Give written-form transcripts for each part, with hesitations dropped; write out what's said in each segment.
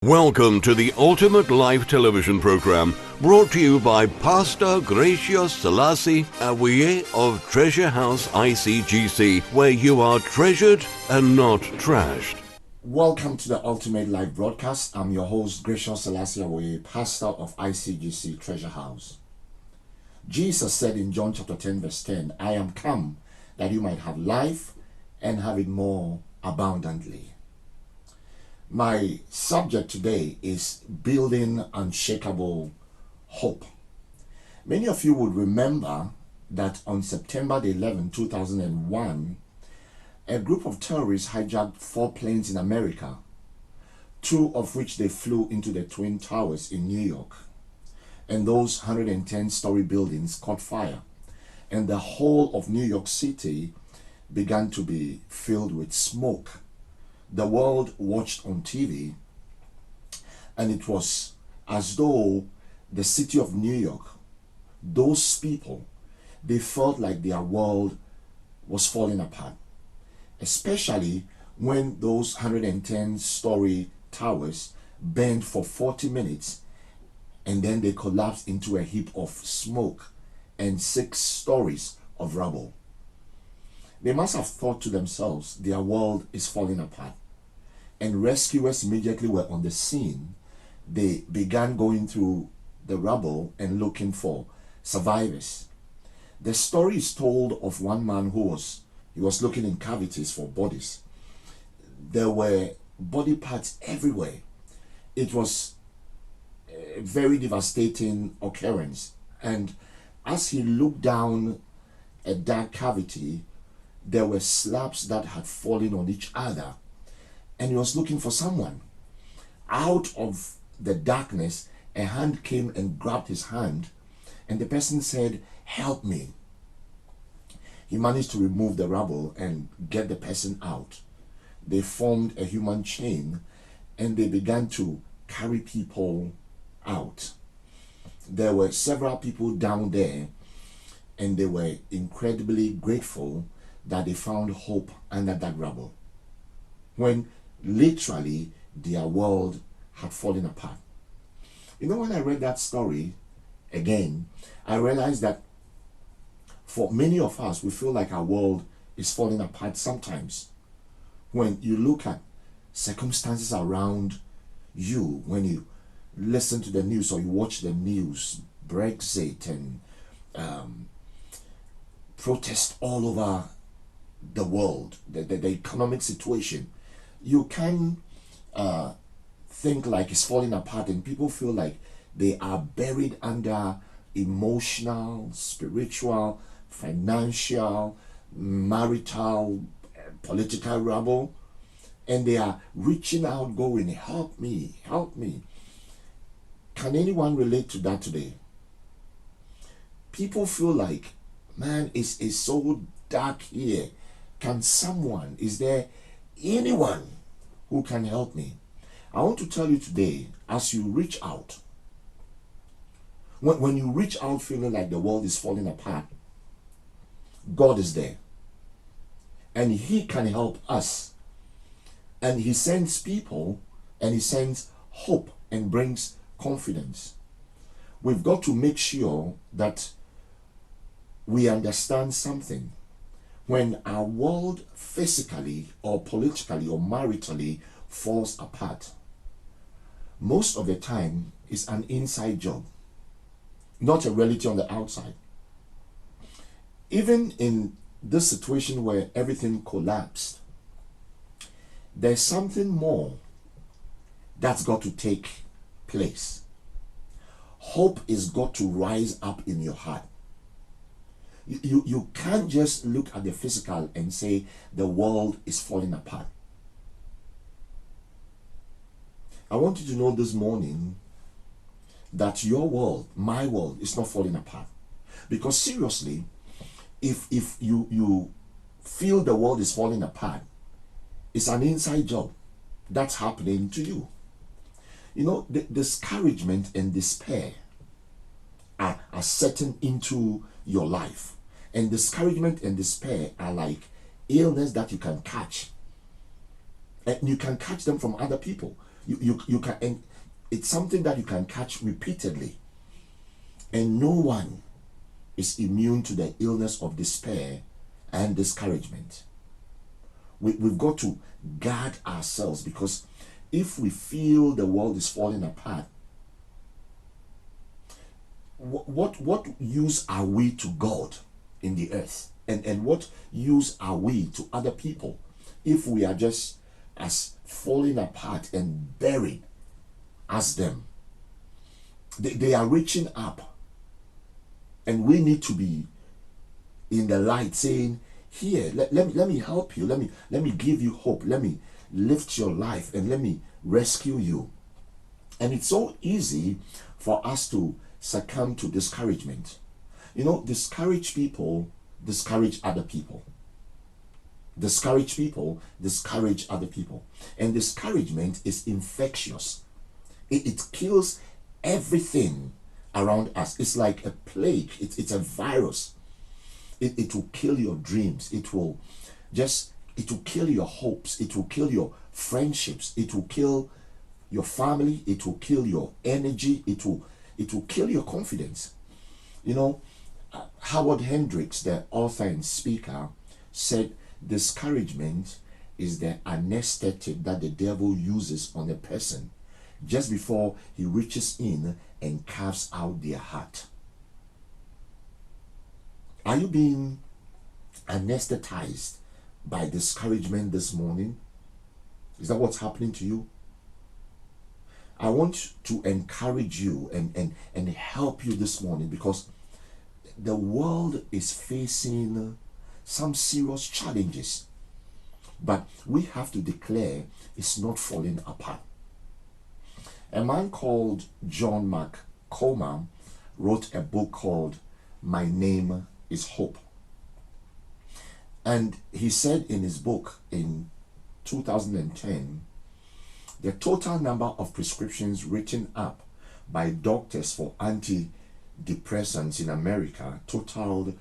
Welcome to the Ultimate Life television program, brought to you by Pastor Gracious Selassie Awiye of Treasure House ICGC, where you are treasured and not trashed. Welcome to the Ultimate Life broadcast. I'm your host, Gracious Selassie Awiye, pastor of ICGC Treasure House. Jesus said in John chapter 10 verse 10, I am come that you might have life and have it more abundantly. My subject today is building unshakable hope. Many of you would remember that on September the 11th, 2001, a group of terrorists hijacked 4 planes in America, 2 of which they flew into the Twin Towers in New York. And those 110-story buildings caught fire, and the whole of New York City began to be filled with smoke. The world watched on TV, and it was as though the city of New York, those people, they felt like their world was falling apart, especially when those 110-story towers burned for 40 minutes and then they collapsed into a heap of smoke and 6 stories of rubble. They must have thought to themselves, their world is falling apart. And rescuers immediately were on the scene. They began going through the rubble and looking for survivors. The story is told of one man who was looking in cavities for bodies. There were body parts everywhere. It was a very devastating occurrence. And as he looked down a dark cavity, there were slabs that had fallen on each other, and he was looking for someone. Out of the darkness, a hand came and grabbed his hand, and the person said, "Help me." He managed to remove the rubble and get the person out. They formed a human chain, and they began to carry people out. There were several people down there, and they were incredibly grateful that they found hope under that rubble, when literally their world had fallen apart. You know, when I read that story again, I realized that for many of us, we feel like our world is falling apart sometimes. When you look at circumstances around you, when you listen to the news or you watch the news, Brexit and protests all over the world, the economic situation, you can think like it's falling apart, and people feel like they are buried under emotional, spiritual, financial, marital, political rubble, and they are reaching out going, help me, help me. Can anyone relate to that today? People feel like, man, it's so dark here. Can someone, is there anyone who can help me? I want to tell you today, as you reach out, when you reach out feeling like the world is falling apart, God is there. And He can help us. And He sends people, and He sends hope and brings confidence. We've got to make sure that we understand something. When our world physically or politically or maritally falls apart, most of the time it's an inside job, not a reality on the outside. Even in this situation where everything collapsed, there's something more that's got to take place. Hope is got to rise up in your heart. You can't just look at the physical and say the world is falling apart. I want you to know this morning that your world, my world, is not falling apart. Because seriously, if you feel the world is falling apart, it's an inside job that's happening to you. You know, the discouragement and despair are setting into your life. And discouragement and despair are like illness that you can catch. And you can catch them from other people. You can, and it's something that you can catch repeatedly. And no one is immune to the illness of despair and discouragement. We've got to guard ourselves, because if we feel the world is falling apart, what use are we to God in the earth? And what use are we to other people if we are just as falling apart and buried as them? They are reaching up, and we need to be in the light, saying, here, let me help you, let me give you hope, let me lift your life, and let me rescue you. And it's so easy for us to succumb to discouragement. You know, discouraged people discourage other people. Discouraged people discourage other people. And discouragement is infectious. It kills everything around us. It's like a plague. It's a virus. It will kill your dreams. It will kill your hopes. It will kill your friendships. It will kill your family. It will kill your energy. It will kill your confidence. You know, Howard Hendricks, the author and speaker, said discouragement is the anesthetic that the devil uses on a person just before he reaches in and carves out their heart. Are you being anesthetized by discouragement this morning? Is that what's happening to you? I want to encourage you and help you this morning, because the world is facing some serious challenges, but we have to declare it's not falling apart. A man called John McCormack wrote a book called My Name is Hope. And he said in his book in 2010, the total number of prescriptions written up by doctors for antidepressants in America totaled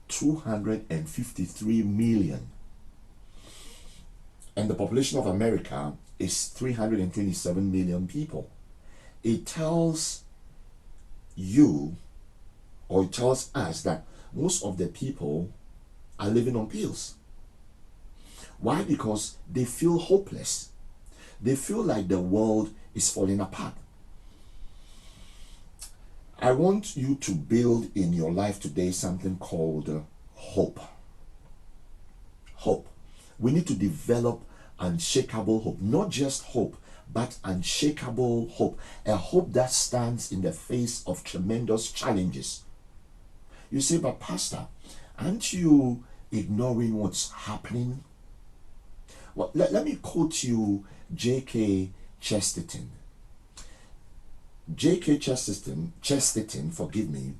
253 million. And the population of America is 327 million people. It tells you, or it tells us, that most of the people are living on pills. Why? Because they feel hopeless. They feel like the world is falling apart. I want you to build in your life today something called hope. Hope. We need to develop unshakable hope. Not just hope, but unshakable hope. A hope that stands in the face of tremendous challenges. You say, but Pastor, aren't you ignoring what's happening? Well, let me quote you G.K. Chesterton. G.K. Chesterton, forgive me,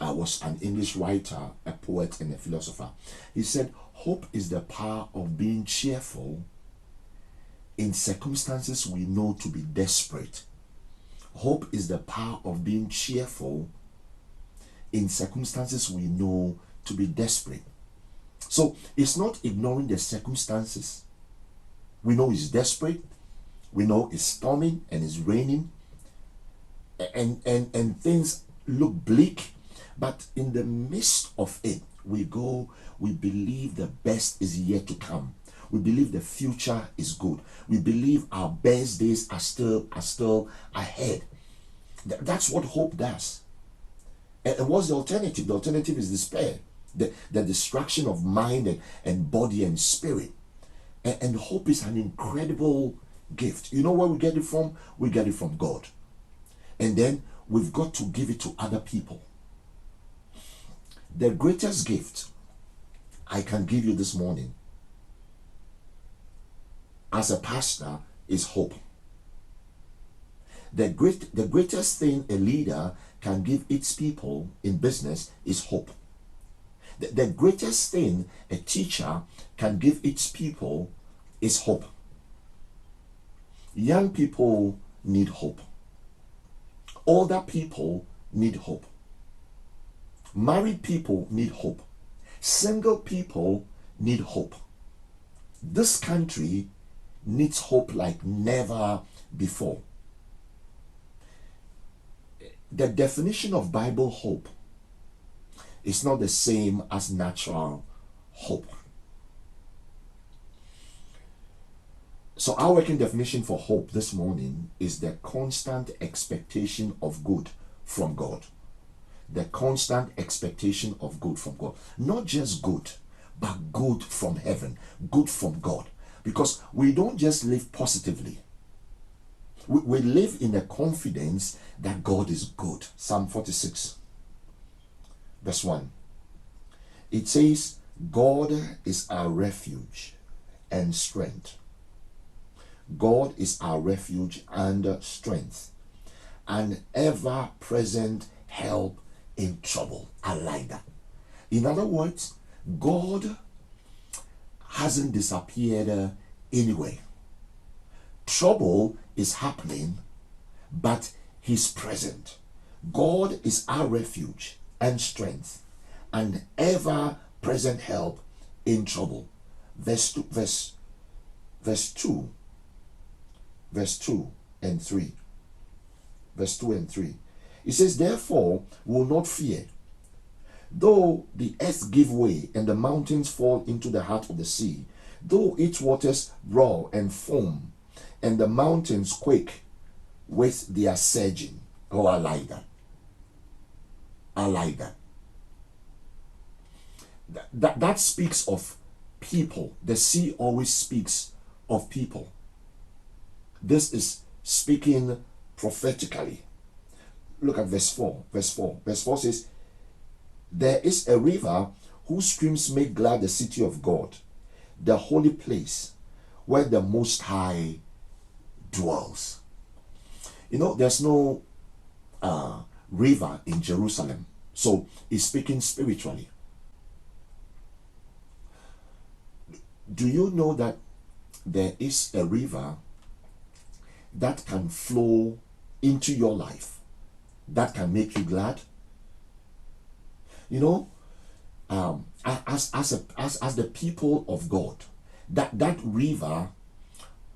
was an English writer, a poet, and a philosopher. He said, hope is the power of being cheerful in circumstances we know to be desperate. Hope is the power of being cheerful in circumstances we know to be desperate. So it's not ignoring the circumstances. We know it's desperate. We know it's storming and it's raining. And things look bleak. But in the midst of it, we believe the best is yet to come. We believe the future is good. We believe our best days are still ahead. That's what hope does. And what's the alternative? The alternative is despair. The destruction of mind and body and spirit. And hope is an incredible gift. You know where we get it from? We get it from God. And then we've got to give it to other people. The greatest gift I can give you this morning as a pastor is hope. The greatest thing a leader can give its people in business is hope. The greatest thing a teacher can give its people is hope. Young people need hope. Older people need hope. Married people need hope. Single people need hope. This country needs hope like never before. The definition of Bible hope is not the same as natural hope. So our working definition for hope this morning is the constant expectation of good from God. The constant expectation of good from God. Not just good, but good from heaven, good from God. Because we don't just live positively. We live in a confidence that God is good. Psalm 46, verse 1. It says, God is our refuge and strength. God is our refuge and strength, an ever-present help in trouble. I like that. In other words, God hasn't disappeared anyway. Trouble is happening, but He's present. God is our refuge and strength, an ever-present help in trouble. Verse 2 and 3. Verse 2 and 3. It says, therefore, will not fear, though the earth give way and the mountains fall into the heart of the sea, though its waters roar and foam, and the mountains quake with their surging. Oh, I like that. I like that. That speaks of people. The sea always speaks of people. This is speaking prophetically. Look at verse 4. Verse 4. Verse 4 says, there is a river whose streams make glad the city of God, the holy place where the Most High dwells. You know, there's no river in Jerusalem. So it's speaking spiritually. Do you know that there is a river that can flow into your life, that can make you glad? You know, as the people of God, that river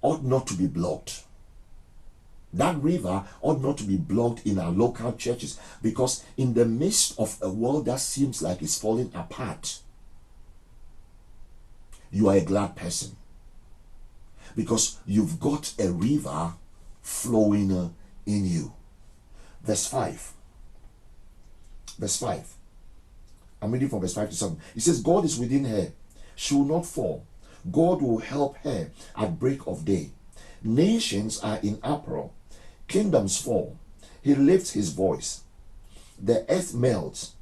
ought not to be blocked. That river ought not to be blocked in our local churches, because in the midst of a world that seems like it's falling apart, you are a glad person, because you've got a river flowing in you. Verse 5. Verse 5. I'm reading from verse 5 to 7. It says, God is within her. She will not fall. God will help her at break of day. Nations are in uproar. Kingdoms fall. He lifts his voice. The earth melts.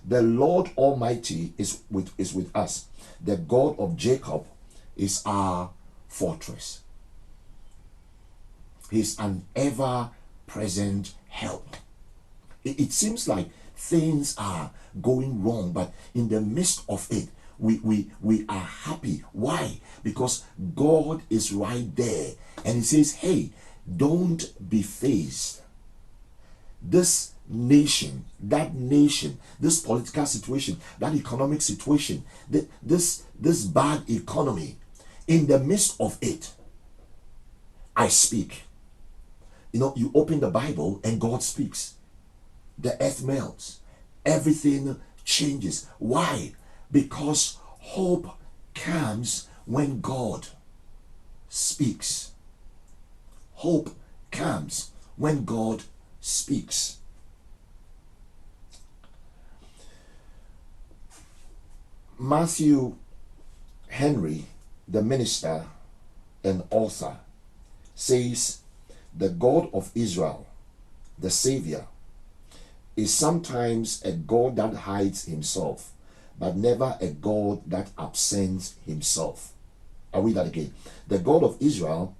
The Lord Almighty is with us. The God of Jacob is our fortress. He's an ever-present help. It seems like things are going wrong, but in the midst of it, we are happy. Why? Because God is right there, and He says, hey, don't be fazed. This nation, that nation, this political situation, that economic situation, this bad economy, in the midst of it, I speak. You know, you open the Bible and God speaks. The earth melts. Everything changes. Why? Because hope comes when God speaks. Hope comes when God speaks. Matthew Henry, the minister and author, says, the God of Israel, the Savior, is sometimes a God that hides himself, but never a God that absents himself. I'll read that again. The God of Israel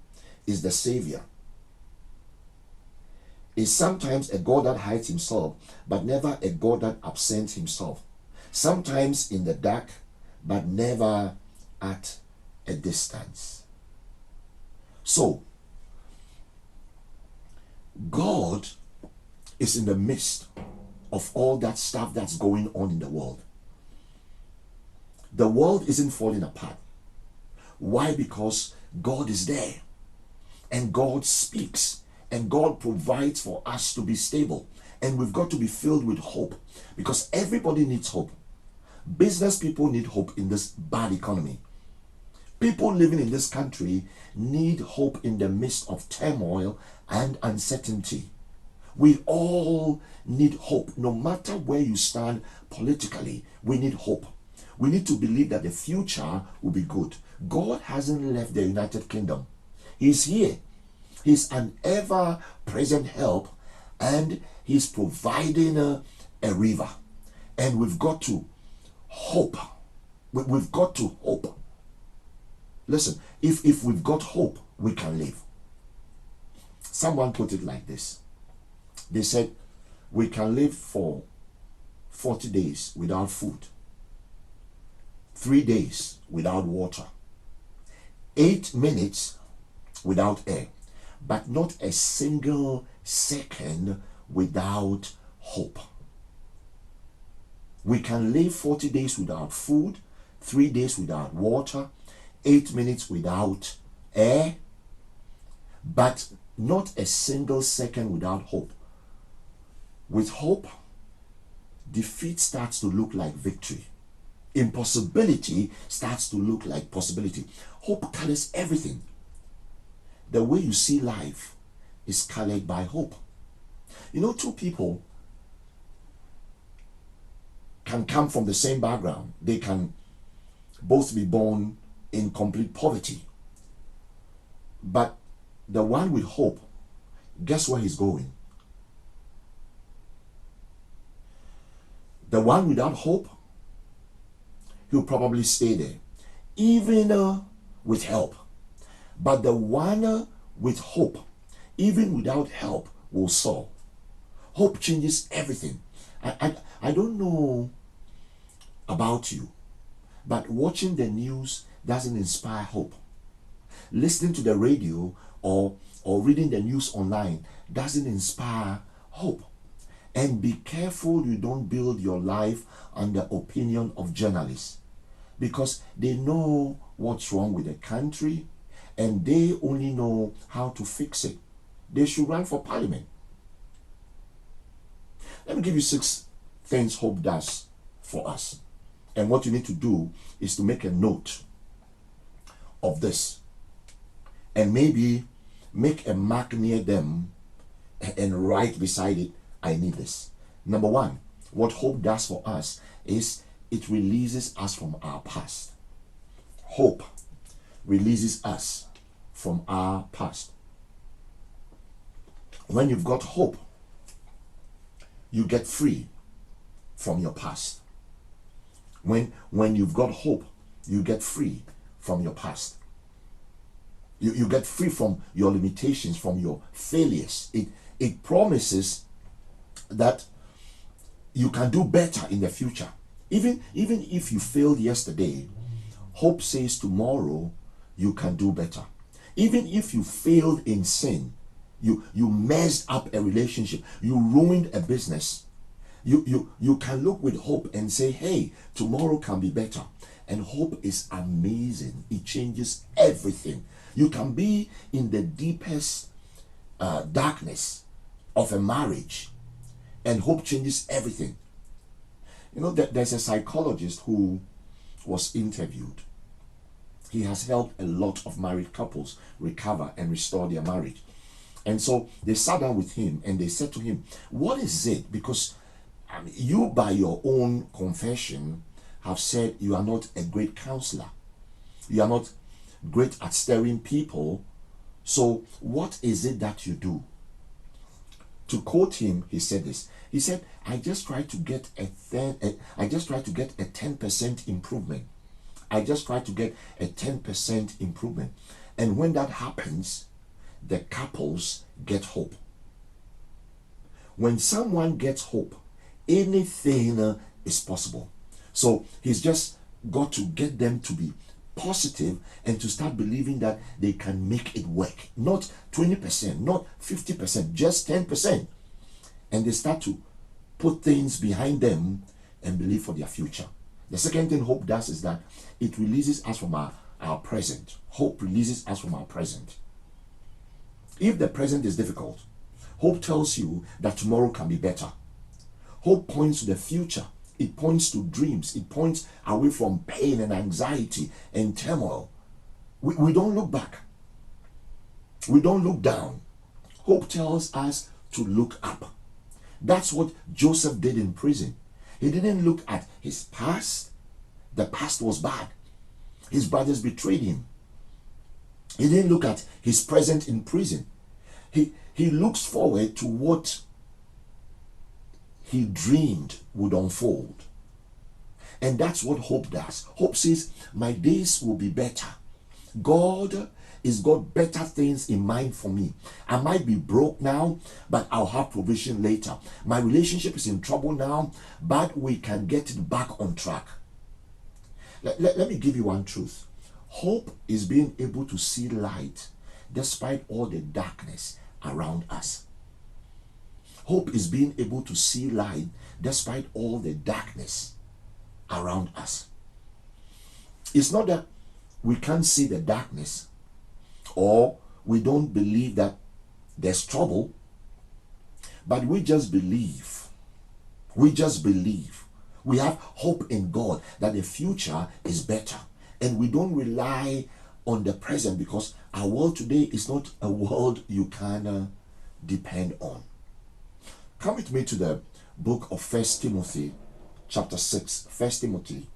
is the Savior. Is sometimes a God that hides himself, but never a God that absents himself. Sometimes in the dark, but never at a distance. So, God is in the midst of all that stuff that's going on in the world. The world isn't falling apart. Why? Because God is there. and God speaks, and God provides for us to be stable. And we've got to be filled with hope, because everybody needs hope. Business people need hope in this bad economy. People living in this country need hope in the midst of turmoil and uncertainty. We all need hope. No matter where you stand politically, we need hope. We need to believe that the future will be good. God hasn't left the United Kingdom. He's here. He's an ever-present help, and He's providing a river. And we've got to hope. We've got to hope. Listen, if we've got hope, we can live. Someone put it like this. They said, we can live for 40 days without food, 3 days without water, 8 minutes without air, but not a single second without hope. We can live 40 days without food, 3 days without water, 8 minutes without air, but not a single second without hope. With hope, defeat starts to look like victory. Impossibility starts to look like possibility. Hope colors everything. The way you see life is colored by hope. You know, two people can come from the same background. They can both be born in complete poverty. But the one with hope, guess where he's going? The one without hope, he'll probably stay there, even with help. But the one with hope, even without help, will soar. Hope changes everything. I don't know about you, but watching the news doesn't inspire hope. Listening to the radio or reading the news online doesn't inspire hope. And be careful you don't build your life on the opinion of journalists, because they know what's wrong with the country and they only know how to fix it. They should run for parliament. Let me give you 6 things hope does for us. And what you need to do is to make a note of this, and maybe make a mark near them and write beside it, I need this. Number 1, what hope does for us is it releases us from our past. Hope releases us from our past. When you've got hope, you get free from your past. When you've got hope, you get free from your past. You get free from your limitations, from your failures. It promises that you can do better in the future. Even if you failed yesterday, hope says tomorrow you can do better. Even if you failed in sin, you messed up a relationship, you ruined a business, you can look with hope and say, hey, tomorrow can be better. And hope is amazing. It changes everything. You can be in the deepest darkness of a marriage, and hope changes everything. You know, there's a psychologist who was interviewed. He has helped a lot of married couples recover and restore their marriage. And so they sat down with him and they said to him, what is it? Because you, by your own confession, have said you are not a great counselor. You are not great at steering people. So what is it that you do? To quote him, he said this. He said, I just try to get a 10% improvement. I just try to get a 10% improvement. And when that happens, the couples get hope. When someone gets hope, anything is possible. So he's just got to get them to be positive and to start believing that they can make it work. Not 20%, not 50%, just 10%. And they start to put things behind them and believe for their future. The second thing hope does is that it releases us from our present. Hope releases us from our present. If the present is difficult, hope tells you that tomorrow can be better. Hope points to the future. It points to dreams. It points away from pain and anxiety and turmoil. We don't look back. We don't look down. Hope tells us to look up. That's what Joseph did in prison. He didn't look at his past. The past was bad. His brothers betrayed him. He didn't look at his present in prison. He looks forward to what he dreamed would unfold. And that's what hope does. Hope says, my days will be better. God is got better things in mind for me. I might be broke now, but I'll have provision later. My relationship is in trouble now, but we can get it back on track. Let me give you one truth. Hope is being able to see light despite all the darkness around us. Hope is being able to see light despite all the darkness around us. It's not that we can't see the darkness or we don't believe that there's trouble, but we just believe. We just believe. We have hope in God that the future is better. And we don't rely on the present because our world today is not a world you can depend on. Come with me to the book of 1 Timothy chapter 6. 1 Timothy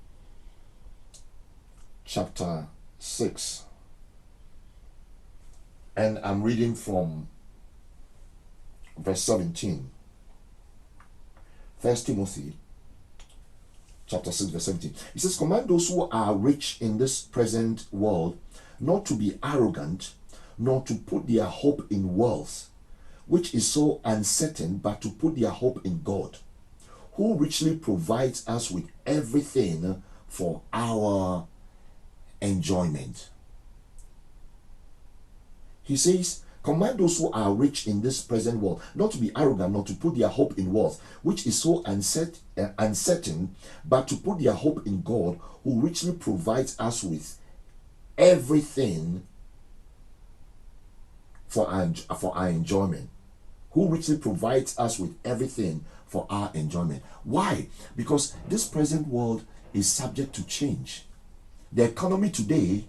chapter 6. And I'm reading from verse 17. 1 Timothy chapter 6 verse 17. It says, command those who are rich in this present world not to be arrogant, nor to put their hope in wealth, which is so uncertain, but to put their hope in God, who richly provides us with everything for our enjoyment. He says, command those who are rich in this present world not to be arrogant, not to put their hope in wealth, which is so uncertain, but to put their hope in God, who richly provides us with everything for our enjoyment. Who richly provides us with everything for our enjoyment. Why? Because this present world is subject to change. The economy today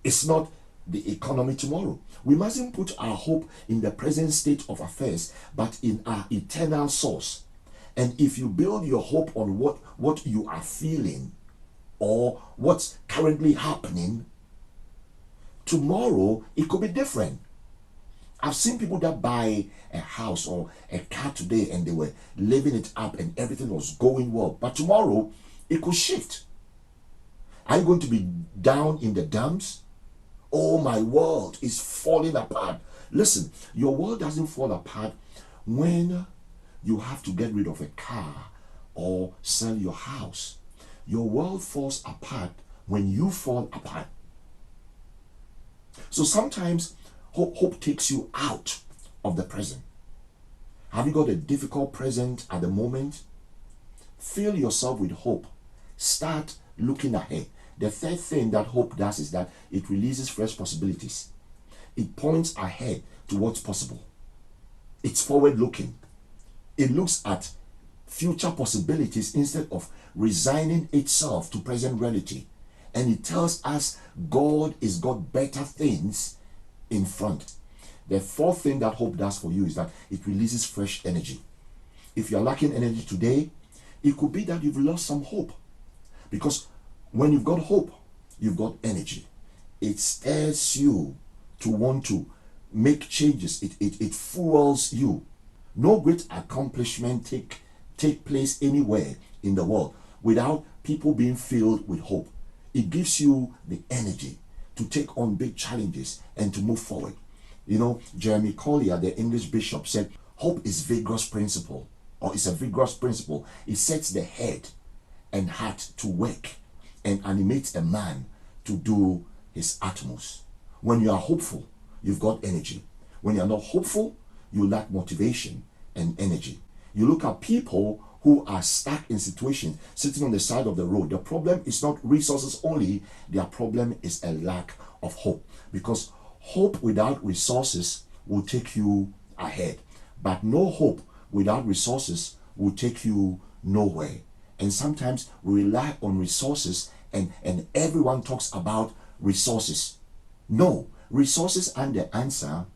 is not the economy tomorrow. We mustn't put our hope in the present state of affairs, but in our eternal source. And if you build your hope on what you are feeling or what's currently happening, tomorrow it could be different. I've seen people that buy a house or a car today and they were living it up and everything was going well, but tomorrow it could shift. Are you going to be down in the dumps? Oh, my world is falling apart. Listen, your world doesn't fall apart when you have to get rid of a car or sell your house. Your world falls apart when you fall apart. So sometimes hope takes you out of the present. Have you got a difficult present at the moment? Fill yourself with hope. Start looking ahead. The third thing that hope does is that it releases fresh possibilities. It points ahead to what's possible. It's forward looking. It looks at future possibilities instead of resigning itself to present reality. And it tells us God has got better things in front. The fourth thing that hope does for you is that it releases fresh energy. If you're lacking energy today, it could be that you've lost some hope. Because when you've got hope, you've got energy. It stirs you to want to make changes. It fuels you. No great accomplishment take place anywhere in the world without people being filled with hope. It gives you the energy to take on big challenges and to move forward. You know, Jeremy Collier, the English bishop, said, hope is vigorous principle, or it's a vigorous principle. It sets the head and heart to work and animates a man to do his utmost. When you are hopeful, you've got energy. When you're not hopeful, you lack motivation and energy. You look at people who are stuck in situations, sitting on the side of the road. The problem is not resources only. Their problem is a lack of hope. Because hope without resources will take you ahead. But no hope without resources will take you nowhere. And sometimes we rely on resources, and everyone talks about resources. No, resources aren't the answer.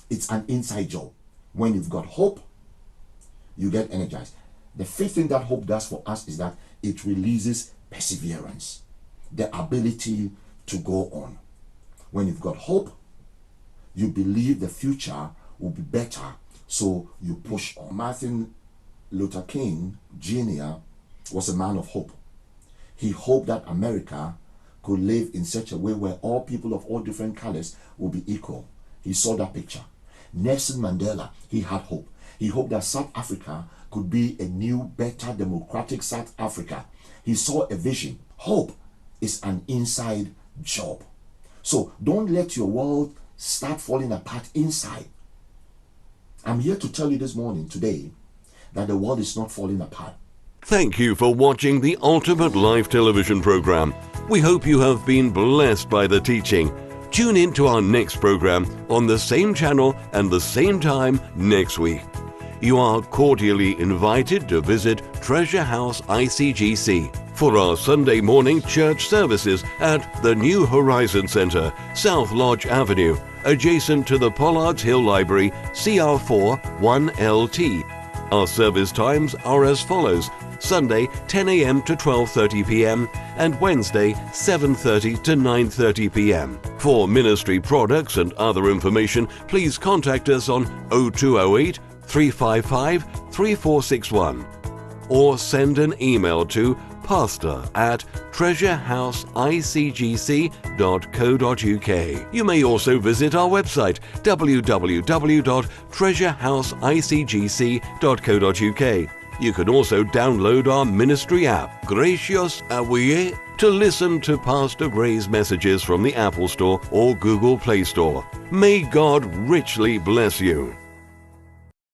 It's an inside job. When you've got hope, you get energized. The fifth thing that hope does for us is that it releases perseverance, the ability to go on. When you've got hope, you believe the future will be better, so you push on. Martin Luther King Jr. was a man of hope. He hoped that America could live in such a way where all people of all different colors will be equal. He saw that picture. Nelson Mandela, he had hope. He hoped that South Africa could be a new, better, democratic South Africa. He saw a vision. Hope is an inside job. So don't let your world start falling apart inside. I'm here to tell you this morning, today, that the world is not falling apart. Thank you for watching the Ultimate Life television program. We hope you have been blessed by the teaching. Tune in to our next program on the same channel and the same time next week. You are cordially invited to visit Treasure House ICGC for our Sunday morning church services at the New Horizon Center, South Lodge Avenue, adjacent to the Pollards Hill Library, CR4 1LT. Our service times are as follows: Sunday 10 a.m. to 12:30 p.m. and Wednesday 7:30 to 9:30 p.m. For ministry products and other information, please contact us on 0208 355 3461 or send an email to pastor@treasurehouseiCGC.co.uk. You may also visit our website www.treasurehouseiCGC.co.uk. You can also download our ministry app, Gracious Awie, to listen to Pastor Gray's messages from the Apple Store or Google Play Store. May God richly bless you.